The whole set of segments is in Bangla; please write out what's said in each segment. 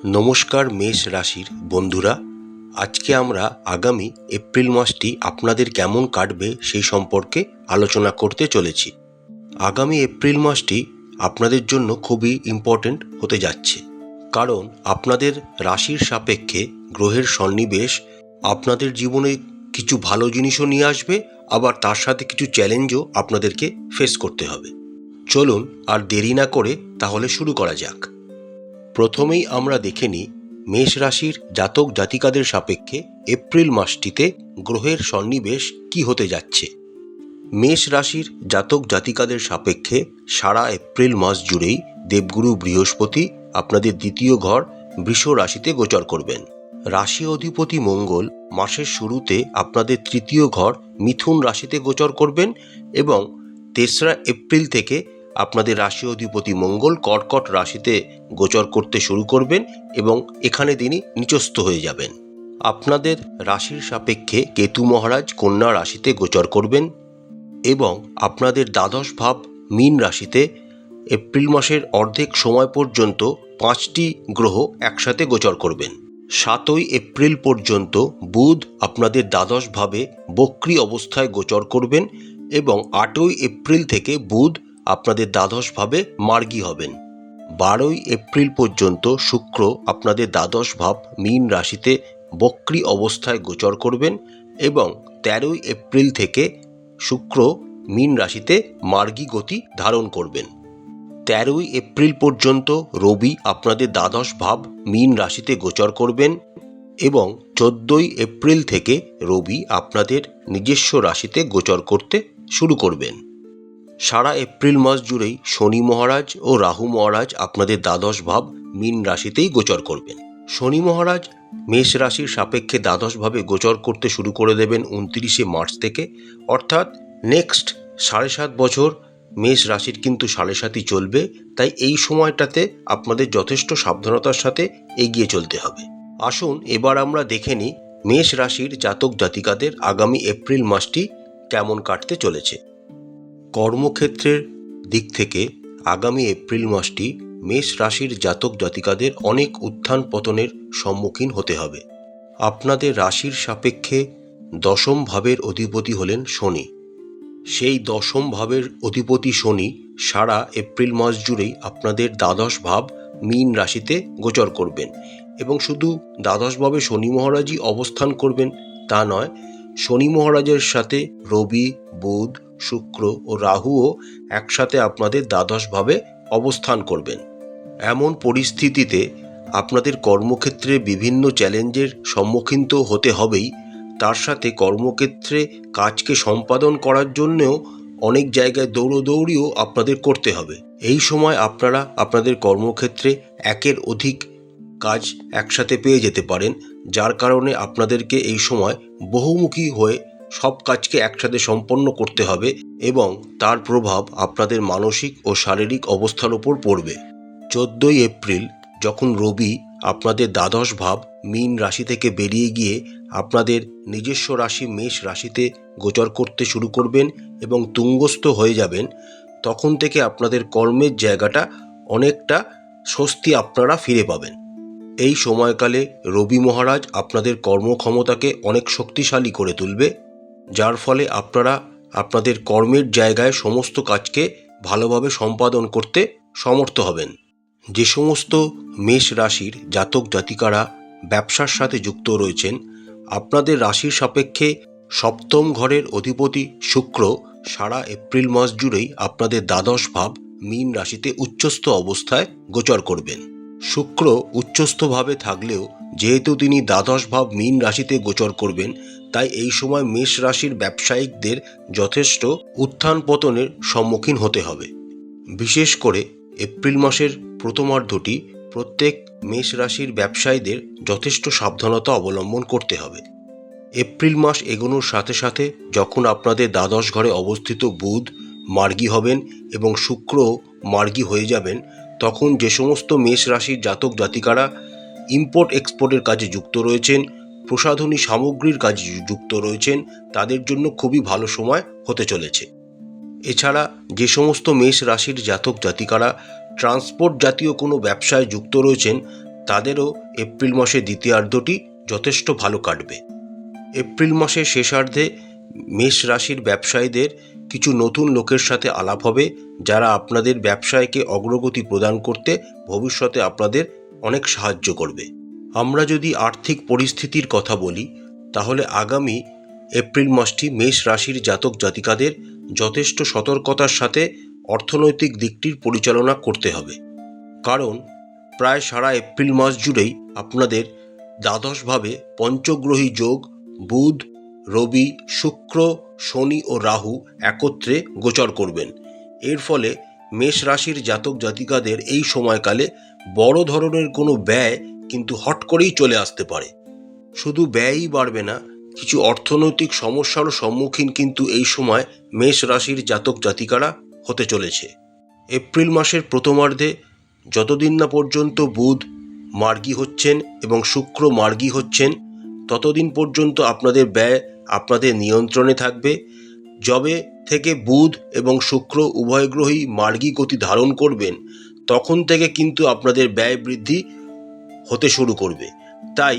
নমস্কার মেষ রাশির বন্ধুরা, আজকে আমরা আগামী এপ্রিল মাসটি আপনাদের কেমন কাটবে সেই সম্পর্কে আলোচনা করতে চলেছি। আগামী এপ্রিল মাসটি আপনাদের জন্য খুবই ইম্পর্ট্যান্ট হতে যাচ্ছে, কারণ আপনাদের রাশির সাপেক্ষে গ্রহের সন্নিবেশ আপনাদের জীবনে কিছু ভালো জিনিসও নিয়ে আসবে, আবার তার সাথে কিছু চ্যালেঞ্জও আপনাদেরকে ফেস করতে হবে। চলুন আর দেরি না করে তাহলে শুরু করা যাক। প্রথমেই আমরা দেখে নিই মেষ রাশির জাতক জাতিকাদের সাপেক্ষে এপ্রিল মাসটিতে গ্রহের সন্নিবেশ কি হতে যাচ্ছে। মেষ রাশির জাতক জাতিকাদের সাপেক্ষে সারা এপ্রিল মাস জুড়েই দেবগুরু বৃহস্পতি আপনাদের দ্বিতীয় ঘর বৃষ রাশিতে গোচর করবেন। রাশি অধিপতি মঙ্গল মাসের শুরুতে আপনাদের তৃতীয় ঘর মিথুন রাশিতে গোচর করবেন এবং 3রা এপ্রিল থেকে আপনাদের রাশি অধিপতি মঙ্গল কর্কট রাশিতে গোচর করতে শুরু করবেন এবং এখানে তিনি নিচস্থ হয়ে যাবেন। আপনাদের রাশির সাপেক্ষে কেতু মহারাজ কন্যা রাশিতে গোচর করবেন এবং আপনাদের দ্বাদশ ভাব মীন রাশিতে এপ্রিল মাসের অর্ধেক সময় পর্যন্ত 5টি গ্রহ একসাথে গোচর করবেন। 7ই এপ্রিল পর্যন্ত বুধ আপনাদের দ্বাদশ ভাবে বক্রী অবস্থায় গোচর করবেন এবং 8ই এপ্রিল থেকে বুধ আপনাদের দ্বাদশ ভাবে মার্গী হবেন। 12ই এপ্রিল পর্যন্ত শুক্র আপনাদের দ্বাদশ ভাব মীন রাশিতে বক্রী অবস্থায় গোচর করবেন এবং 13ই এপ্রিল থেকে শুক্র মীন রাশিতে মার্গী গতি ধারণ করবেন। 13ই এপ্রিল পর্যন্ত রবি আপনাদের দ্বাদশ ভাব মীন রাশিতে গোচর করবেন এবং 14ই এপ্রিল থেকে রবি আপনাদের নিজস্ব রাশিতে গোচর করতে শুরু করবেন। সারা এপ্রিল মাস জুড়েই শনি মহারাজ ও রাহু মহারাজ আপনাদের দ্বাদশ ভাব মীন রাশিতেই গোচর করবেন। শনি মহারাজ মেষ রাশির সাপেক্ষে দ্বাদশ ভাবে গোচর করতে শুরু করে দেবেন 29শে মার্চ থেকে, অর্থাৎ নেক্সট 7.5 বছর মেষ রাশির কিন্তু 7.5ই চলবে। তাই এই সময়টাতে আপনাদের যথেষ্ট সাবধানতার সাথে এগিয়ে চলতে হবে। আসুন এবার আমরা দেখে নিই মেষ রাশির জাতক জাতিকাদের আগামী এপ্রিল মাসটি কেমন কাটতে চলেছে। কর্মক্ষেত্রের দিক থেকে আগামী এপ্রিল মাসটি মেষ রাশির জাতক জাতিকাদের অনেক উত্থান পতনের সম্মুখীন হতে হবে। আপনাদের রাশির সাপেক্ষে দশম ভাবের অধিপতি হলেন শনি। সেই দশম ভাবের অধিপতি শনি সারা এপ্রিল মাস জুড়েই আপনাদের দ্বাদশ ভাব মীন রাশিতে গোচর করবেন এবং শুধু দ্বাদশ ভাবে শনি মহারাজই অবস্থান করবেন তা নয়, শনি মহারাজের সাথে রবি, বুধ, শুক্র ও রাহুও একসাথে আপনাদের দ্বাদশ ভাবে অবস্থান করবেন। এমন পরিস্থিতিতে আপনাদের কর্মক্ষেত্রে বিভিন্ন চ্যালেঞ্জের সম্মুখীন তো হতে হবেই, তার সাথে কর্মক্ষেত্রে কাজকে সম্পাদন করার জন্যেও অনেক জায়গায় দৌড়োদৌড়িও আপনাদের করতে হবে। এই সময় আপনারা আপনাদের কর্মক্ষেত্রে একের অধিক কাজ একসাথে পেয়ে যেতে পারেন, যার কারণে আপনাদেরকে এই সময় বহুমুখী হয়ে সব কাজকে একসাথে সম্পন্ন করতে হবে এবং তার প্রভাব আপনাদের মানসিক ও শারীরিক অবস্থার উপর পড়বে। 14ই এপ্রিল যখন রবি আপনাদের দ্বাদশ ভাব মীন রাশি থেকে বেরিয়ে গিয়ে আপনাদের নিজস্ব রাশি মেষ রাশিতে গোচর করতে শুরু করবেন এবং তুঙ্গস্থ হয়ে যাবেন, তখন থেকে আপনাদের কর্মের জায়গাটা অনেকটা স্বস্তি আপনারা ফিরে পাবেন। এই সময়কালে রবি মহারাজ আপনাদের কর্মক্ষমতাকে অনেক শক্তিশালী করে তুলবে, যার ফলে আপনারা আপনাদের কর্মের জায়গায় সমস্ত কাজকে ভালোভাবে সম্পাদন করতে সমর্থ হবেন। যে সমস্ত মেষ রাশির জাতক জাতিকারা ব্যবসার সাথে যুক্ত রয়েছেন, আপনাদের রাশির সাপেক্ষে সপ্তম ঘরের অধিপতি শুক্র সারা এপ্রিল মাস জুড়েই আপনাদের দ্বাদশ ভাব মীন রাশিতে উচ্চস্থ অবস্থায় গোচর করবেন। শুক্র উচ্চস্থভাবে থাকলেও যেহেতু তিনি দ্বাদশ ভাব মীন রাশিতে গোচর করবেন, তাই এই সময় মেষ রাশির ব্যবসায়িকদের যথেষ্ট উত্থান পতনের সম্মুখীন হতে হবে। বিশেষ করে এপ্রিল মাসের প্রথমার্ধটি প্রত্যেক মেষ রাশির ব্যবসায়ীদের যথেষ্ট সাবধানতা অবলম্বন করতে হবে। এপ্রিল মাস এগোনোর সাথে সাথে যখন আপনাদের দ্বাদশ ঘরে অবস্থিত বুধ মার্গী হবেন এবং শুক্র মার্গী হয়ে যাবেন, তখন যে সমস্ত মেষ রাশির জাতক জাতিকারা ইম্পোর্ট এক্সপোর্টের কাজে যুক্ত রয়েছেন, প্রসাধনী সামগ্রীর কাজে যুক্ত রয়েছেন, তাদের জন্য খুবই ভালো সময় হতে চলেছে। এছাড়া যে সমস্ত মেষ রাশির জাতক জাতিকারা ট্রান্সপোর্ট জাতীয় কোনো ব্যবসায় যুক্ত রয়েছেন, তাদেরও এপ্রিল মাসের দ্বিতীয়ার্ধটি যথেষ্ট ভালো কাটবে। এপ্রিল মাসের শেষার্ধে মেষ রাশির ব্যবসায়ীদের কিছু নতুন লোকের সাথে আলাপ হবে, যারা আপনাদের ব্যবসায়কে অগ্রগতি প্রদান করতে ভবিষ্যতে আপনাদের অনেক সাহায্য করবে। আমরা যদি আর্থিক পরিস্থিতির কথা বলি, তাহলে আগামী এপ্রিল মাসটি মেষ রাশির জাতক জাতিকাদের যথেষ্ট সতর্কতার সাথে অর্থনৈতিক দিকটির পরিচালনা করতে হবে। কারণ প্রায় সারা এপ্রিল মাস জুড়েই আপনাদের দ্বাদশভাবে পঞ্চগ্রহী যোগ বুধ, রবি, শুক্র, শনি ও রাহু একত্রে গোচর করবেন। এর ফলে মেষ রাশির জাতক জাতিকাদের এই সময়কালে বড় ধরনের কোনো ব্যয় কিন্তু হট করেই চলে আসতে পারে। শুধু ব্যয়ই বাড়বে না, কিছু অর্থনৈতিক সমস্যারও সম্মুখীন কিন্তু এই সময় মেষ রাশির জাতক জাতিকারা হতে চলেছে। এপ্রিল মাসের প্রথমার্ধে যতদিন না পর্যন্ত বুধ মার্গী হচ্ছেন এবং শুক্র মার্গী হচ্ছেন, ততদিন পর্যন্ত আপনাদের ব্যয় আপনাদের নিয়ন্ত্রণে থাকবে। যবে থেকে বুধ এবং শুক্র উভয় গ্রহই মার্গী গতি ধারণ করবেন, তখন থেকে কিন্তু আপনাদের ব্যয় বৃদ্ধি হতে শুরু করবে। তাই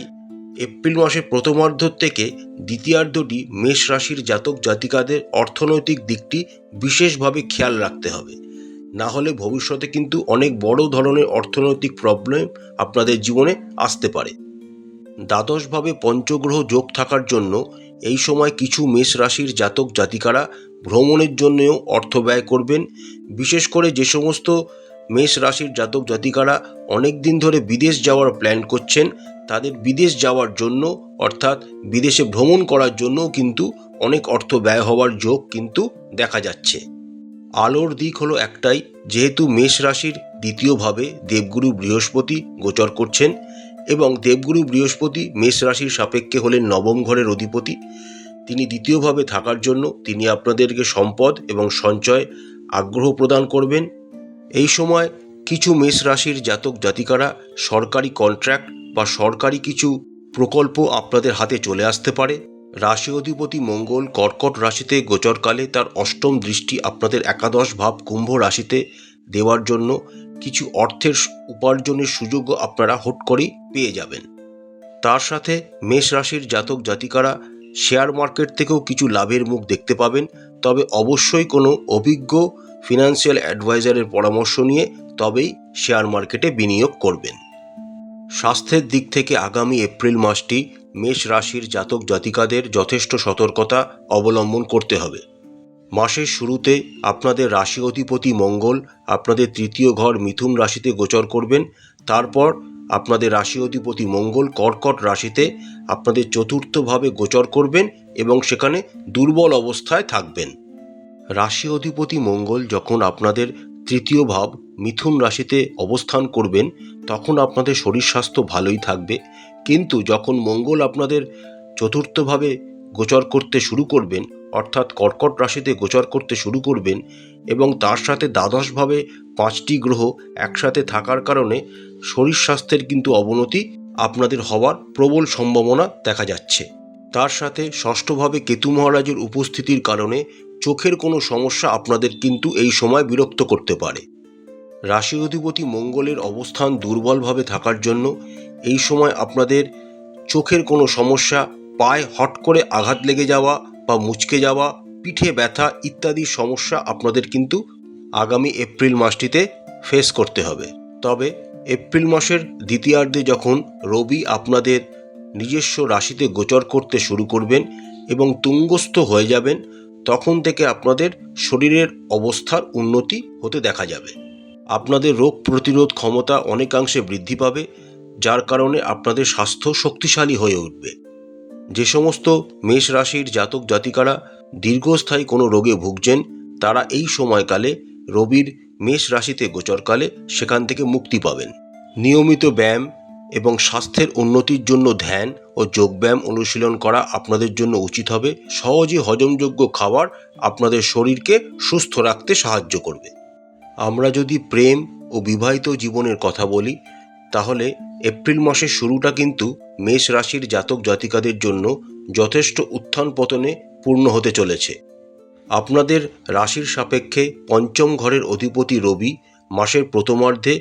এপ্রিল মাসের প্রথমার্ধ থেকে দ্বিতীয়ার্ধটি মেষ রাশির জাতক জাতিকাদের অর্থনৈতিক দিকটি বিশেষভাবে খেয়াল রাখতে হবে। না হলে ভবিষ্যতে কিন্তু অনেক বড় ধরনের অর্থনৈতিক প্রবলেম আপনাদের জীবনে আসতে পারে। দ্বাদশভাবে পঞ্চগ্রহ যোগ থাকার জন্য এই সময় কিছু মেষ রাশির জাতক জাতিকারা ভ্রমণের জন্যও অর্থ ব্যয় করবেন। বিশেষ করে যে সমস্ত মেষ রাশির জাতক জাতিকারা অনেক দিন ধরে বিদেশ যাওয়ার প্ল্যান করছেন, তাদের বিদেশ যাওয়ার জন্য অর্থাৎ বিদেশে ভ্রমণ করার জন্যও কিন্তু অনেক অর্থ ব্যয় হওয়ার যোগ কিন্তু দেখা যাচ্ছে। আলোর দিক হলো একটাই, যেহেতু মেষ রাশির দ্বিতীয়ভাবে দেবগুরু বৃহস্পতি গোচর করছেন এবং দেবগুরু বৃহস্পতি মেষ রাশির সাপেক্ষে হলেন নবম ঘরের অধিপতি। তিনি দ্বিতীয়ভাবে থাকার জন্য তিনি আপনাদেরকে সম্পদ এবং সঞ্চয় আগ্রহ প্রদান করবেন। এই সময় কিছু মেষ রাশির জাতক জাতিকারা সরকারি কন্ট্রাক্ট বা সরকারি কিছু প্রকল্প আপনাদের হাতে চলে আসতে পারে। রাশি অধিপতি মঙ্গল কর্কট রাশিতে গোচরকালে তার অষ্টম দৃষ্টি আপনাদের একাদশ ভাব কুম্ভ রাশিতে দেওয়ার জন্য কিছু অর্থের উপার্জনের সুযোগও আপনারা হুট করেই পেয়ে যাবেন। তার সাথে মেষ রাশির জাতক জাতিকারা শেয়ার মার্কেট থেকেও কিছু লাভের মুখ দেখতে পাবেন, তবে অবশ্যই কোনো অভিজ্ঞ ফিনান্সিয়াল অ্যাডভাইজারের পরামর্শ নিয়ে তবেই শেয়ার মার্কেটে বিনিয়োগ করবেন। স্বাস্থ্যের দিক থেকে আগামী এপ্রিল মাসটি মেষ রাশির জাতক জাতিকাদের যথেষ্ট সতর্কতা অবলম্বন করতে হবে। মাসের শুরুতে আপনাদের রাশি অধিপতি মঙ্গল আপনাদের তৃতীয় ঘর মিথুন রাশিতে গোচর করবেন। তারপর আপনাদের রাশি অধিপতি মঙ্গল কর্কট রাশিতে আপনাদের চতুর্থভাবে গোচর করবেন এবং সেখানে দুর্বল অবস্থায় থাকবেন। রাশি অধিপতি মঙ্গল যখন আপনাদের তৃতীয় ভাব মিথুন রাশিতে অবস্থান করবেন, তখন আপনাদের শরীর স্বাস্থ্য ভালোই থাকবে। কিন্তু যখন মঙ্গল আপনাদের চতুর্থভাবে গোচর করতে শুরু করবেন, অর্থাৎ কর্কট রাশিতে গোচর করতে শুরু করবেন এবং তার সাথে দ্বাদশভাবে 5টি গ্রহ একসাথে থাকার কারণে শরীর স্বাস্থ্যের কিন্তু অবনতি আপনাদের হওয়ার প্রবল সম্ভাবনা দেখা যাচ্ছে। তার সাথে ষষ্ঠভাবে কেতু মহারাজের উপস্থিতির কারণে চোখের কোনো সমস্যা আপনাদের কিন্তু এই সময় বিরক্ত করতে পারে। রাশি অধিপতি মঙ্গলের অবস্থান দুর্বলভাবে থাকার জন্য এই সময় আপনাদের চোখের কোনো সমস্যা, পায়ে হট করে আঘাত লেগে যাওয়া বা মুচকে যাওয়া, পিঠে ব্যথা ইত্যাদি সমস্যা আপনাদের কিন্তু আগামী এপ্রিল মাসটিতে ফেস করতে হবে। তবে এপ্রিল মাসের দ্বিতীয়ার্ধে যখন রবি আপনাদের নিজস্ব রাশিতে গোচর করতে শুরু করবেন এবং তুঙ্গস্থ হয়ে যাবেন, তখন থেকে আপনাদের শরীরের অবস্থার উন্নতি হতে দেখা যাবে। আপনাদের রোগ প্রতিরোধ ক্ষমতা অনেকাংশে বৃদ্ধি পাবে, যার কারণে আপনাদের স্বাস্থ্য শক্তিশালী হয়ে উঠবে। যে সমস্ত মেষ রাশির জাতক জাতিকারা দীর্ঘস্থায়ী কোনো রোগে ভুগছেন, তারা এই সময়কালে রবির মেষ রাশিতে গোচরকালে সেখান থেকে মুক্তি পাবেন। নিয়মিত ব্যায়াম এবং স্বাস্থ্যের উন্নতির জন্য ধ্যান ও যোগব্যায়াম অনুশীলন করা আপনাদের জন্য উচিত হবে। সহজে হজমযোগ্য খাবার আপনাদের শরীরকে সুস্থ রাখতে সাহায্য করবে। আমরা যদি প্রেম ও বিবাহিত জীবনের কথা বলি, তাহলে এপ্রিল মাসের শুরুটা কিন্তু মেষ রাশির জাতক জাতিকাদের জন্য যথেষ্ট উত্থান পতনে পূর্ণ হতে চলেছে। আপনাদের রাশির সাপেক্ষে পঞ্চম ঘরের অধিপতি রবি মাসের প্রথমার্ধে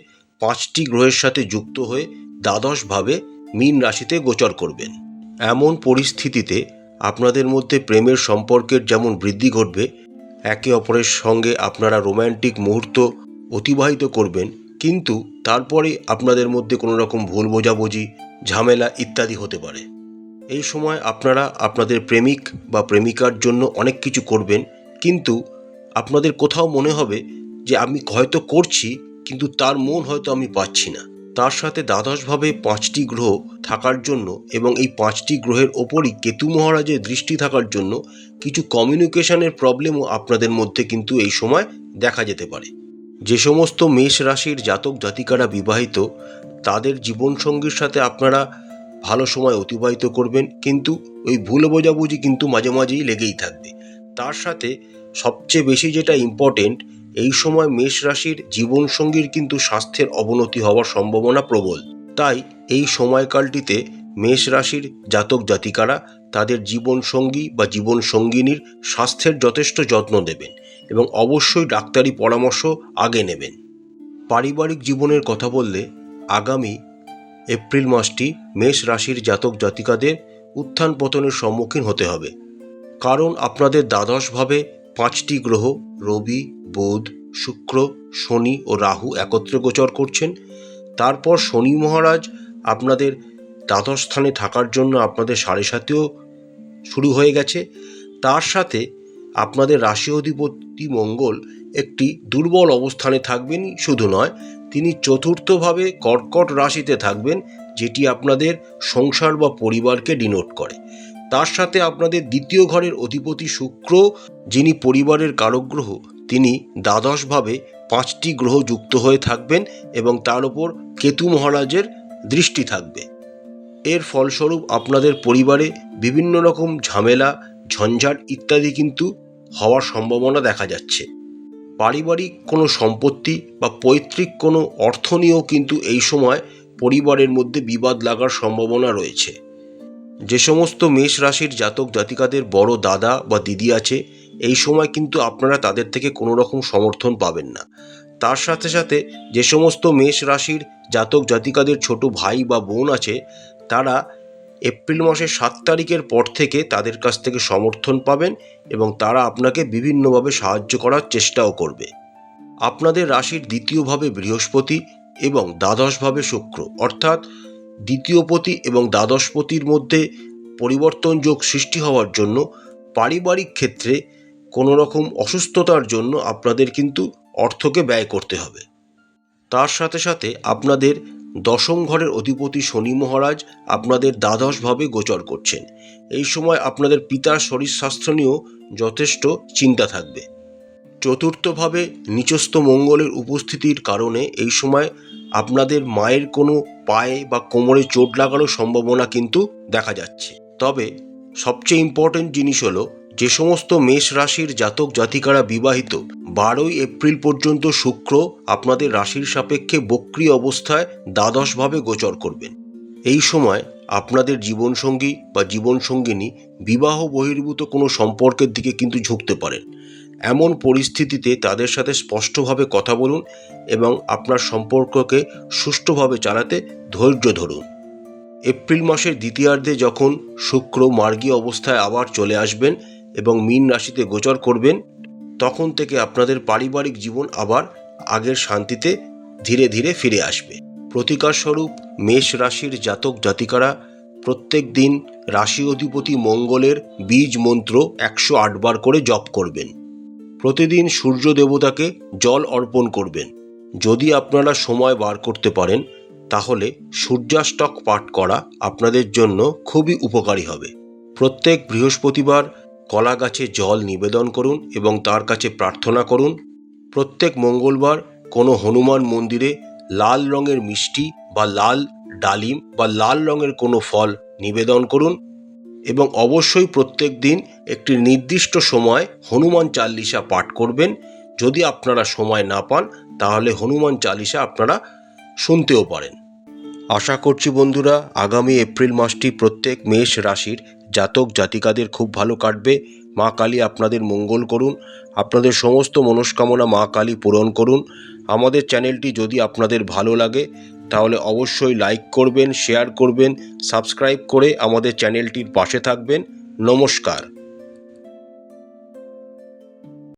5টি গ্রহের সাথে যুক্ত হয়ে দ্বাদশভাবে মীন রাশিতে গোচর করবেন। এমন পরিস্থিতিতে আপনাদের মধ্যে প্রেমের সম্পর্কের যেমন বৃদ্ধি ঘটবে, একে অপরের সঙ্গে আপনারা রোম্যান্টিক মুহূর্ত অতিবাহিত করবেন, কিন্তু তারপরে আপনাদের মধ্যে কোনো রকম ভুল বোঝাবুঝি, ঝামেলা ইত্যাদি হতে পারে। এই সময় আপনারা আপনাদের প্রেমিক বা প্রেমিকার জন্য অনেক কিছু করবেন, কিন্তু আপনাদের কোথাও মনে হবে যে আমি হয়তো করছি, কিন্তু তার মন হয়তো আমি পাচ্ছি না। তার সাথে দ্বাদশভাবে 5টি গ্রহ থাকার জন্য এবং এই 5টি গ্রহের ওপরই কেতু মহারাজের দৃষ্টি থাকার জন্য কিছু কমিউনিকেশনের প্রবলেমও আপনাদের মধ্যে কিন্তু এই সময় দেখা যেতে পারে। যে সমস্ত মেষ রাশির জাতক জাতিকারা বিবাহিত, তাদের জীবনসঙ্গীর সাথে আপনারা ভালো সময় অতিবাহিত করবেন, কিন্তু ওই ভুল বোঝাবুঝি কিন্তু মাঝে মাঝেই লেগেই থাকবে। তার সাথে সবচেয়ে বেশি যেটা ইম্পর্টেন্ট, এই সময় মেষ রাশির জীবনসঙ্গীর কিন্তু স্বাস্থ্যের অবনতি হওয়ার সম্ভাবনা প্রবল। তাই এই সময়কালটিতে মেষ রাশির জাতক জাতিকারা তাদের জীবনসঙ্গী বা জীবনসঙ্গিনীর স্বাস্থ্যের যথেষ্ট যত্ন দেবেন এবং অবশ্যই ডাক্তারি পরামর্শ আগে নেবেন। পারিবারিক জীবনের কথা বললে আগামী এপ্রিল মাসটি মেষ রাশির জাতক জাতিকাদের উত্থান পতনের সম্মুখীন হতে হবে, কারণ আপনাদের দ্বাদশভাবে 5টি গ্রহ রবি, বুধ, শুক্র, শনি ও রাহু একত্রে গোচর করছেন। তারপর শনি মহারাজ আপনাদের দ্বাদশ স্থানে থাকার জন্য আপনাদের 7.5 শুরু হয়ে গেছে। তার সাথে আপনাদের রাশি অধিপতি মঙ্গল একটি দুর্বল অবস্থানে থাকবেনই শুধু নয়, তিনি চতুর্থভাবে কর্কট রাশিতে থাকবেন, যেটি আপনাদের সংসার বা পরিবারকে ডিনোট করে। তার সাথে আপনাদের দ্বিতীয় ঘরের অধিপতি শুক্র, যিনি পরিবারের কারক গ্রহ, তিনি দ্বাদশভাবে 5টি গ্রহ যুক্ত হয়ে থাকবেন এবং তার উপর কেতু মহারাজের দৃষ্টি থাকবে। এর ফলস্বরূপ আপনাদের পরিবারে বিভিন্ন রকম ঝামেলা, ঝঞ্ঝাট ইত্যাদি কিন্তু হওয়ার সম্ভাবনা দেখা যাচ্ছে। পারিবারিক কোনো সম্পত্তি বা পৈতৃক কোনো অর্থ নিয়েও কিন্তু এই সময় পরিবারের মধ্যে বিবাদ লাগার সম্ভাবনা রয়েছে। যে সমস্ত মেষ রাশির জাতক জাতিকাদের বড় দাদা বা দিদি আছে, এই সময় কিন্তু আপনারা তাদের থেকে কোনো রকম সমর্থন পাবেন না। তার সাথে সাথে যে সমস্ত মেষ রাশির জাতক জাতিকাদের ছোট ভাই বা বোন আছে, তারা এপ্রিল মাসের 7 তারিখের পর থেকে তাদের কাছ থেকে সমর্থন পাবেন এবং তারা আপনাকে বিভিন্নভাবে সাহায্য করার চেষ্টাও করবে। আপনাদের রাশির দ্বিতীয়ভাবে বৃহস্পতি এবং দ্বাদশভাবে শুক্র, অর্থাৎ দ্বিতীয়পতি এবং দ্বাদশপতির মধ্যে পরিবর্তন যোগ সৃষ্টি হওয়ার জন্য পারিবারিক ক্ষেত্রে কোনো রকম অসুস্থতার জন্য আপনাদের কিন্তু অর্থকে ব্যয় করতে হবে। তার সাথে সাথে আপনাদের দশম ঘরের অধিপতি শনি মহারাজ আপনাদের দ্বাদশভাবে গোচর করছেন। এই সময় আপনাদের পিতার শরীর স্বাস্থ্য নিয়েও যথেষ্ট চিন্তা থাকবে। চতুর্থভাবে নিচস্থ মঙ্গলের উপস্থিতির কারণে এই সময় আপনাদের মায়ের কোনো পায়ে বা কোমরে চোট লাগানোর সম্ভাবনা কিন্তু দেখা যাচ্ছে। তবে সবচেয়ে ইম্পর্টেন্ট জিনিস হলো, যে সমস্ত মেষ রাশির জাতক জাতিকারা বিবাহিত, 12ই এপ্রিল পর্যন্ত শুক্র আপনাদের রাশির সাপেক্ষে বক্রী অবস্থায় দ্বাদশভাবে গোচর করবেন। এই সময় আপনাদের জীবনসঙ্গী বা জীবনসঙ্গিনী বিবাহ বহির্ভূত কোনো সম্পর্কের দিকে কিন্তু ঝুঁকতে পারেন। এমন পরিস্থিতিতে তাদের সাথে স্পষ্টভাবে কথা বলুন এবং আপনার সম্পর্ককে সুষ্ঠুভাবে চালাতে ধৈর্য ধরুন। এপ্রিল মাসের দ্বিতীয়ার্ধে যখন শুক্র মার্গী অবস্থায় আবার চলে আসবেন এবং মীন রাশিতে গোচর করবেন, তখন থেকে আপনাদের পারিবারিক জীবন আবার আগের শান্তিতে ধীরে ধীরে ফিরে আসবে। প্রতিকারস্বরূপ মেষ রাশির জাতক জাতিকারা প্রত্যেক দিন রাশি অধিপতি মঙ্গলের বীজ মন্ত্র 108 বার করে জপ করবেন। প্রতিদিন সূর্য দেবতাকে জল অর্পণ করবেন। যদি আপনারা সময় বার করতে পারেন, তাহলে সূর্যাষ্টক পাঠ করা আপনাদের জন্য খুবই উপকারী হবে। প্রত্যেক বৃহস্পতিবার কলা গাছে জল নিবেদন করুন এবং তার কাছে প্রার্থনা করুন। প্রত্যেক মঙ্গলবার কোনো হনুমান মন্দিরে লাল রঙের মিষ্টি বা লাল ডালিম বা লাল রঙের কোনো ফল নিবেদন করুন এবং অবশ্যই প্রত্যেক দিন একটি নির্দিষ্ট সময় হনুমান চালিসা পাঠ করবেন। যদি আপনারা সময় না পান, তাহলে হনুমান চালিসা আপনারা শুনতেও পারেন। আশা করছি বন্ধুরা, আগামী এপ্রিল মাসটি প্রত্যেক মেষ রাশির জাতক জাতিকাদের খুব ভালো কাটবে। মা কালী আপনাদের মঙ্গল করুন, আপনাদের সমস্ত মনস্কামনা মা কালী পূরণ করুন। আমাদের চ্যানেলটি যদি আপনাদের ভালো লাগে, তাহলে অবশ্যই লাইক করবেন, শেয়ার করবেন, সাবস্ক্রাইব করে আমাদের চ্যানেলটির পাশে থাকবেন। নমস্কার।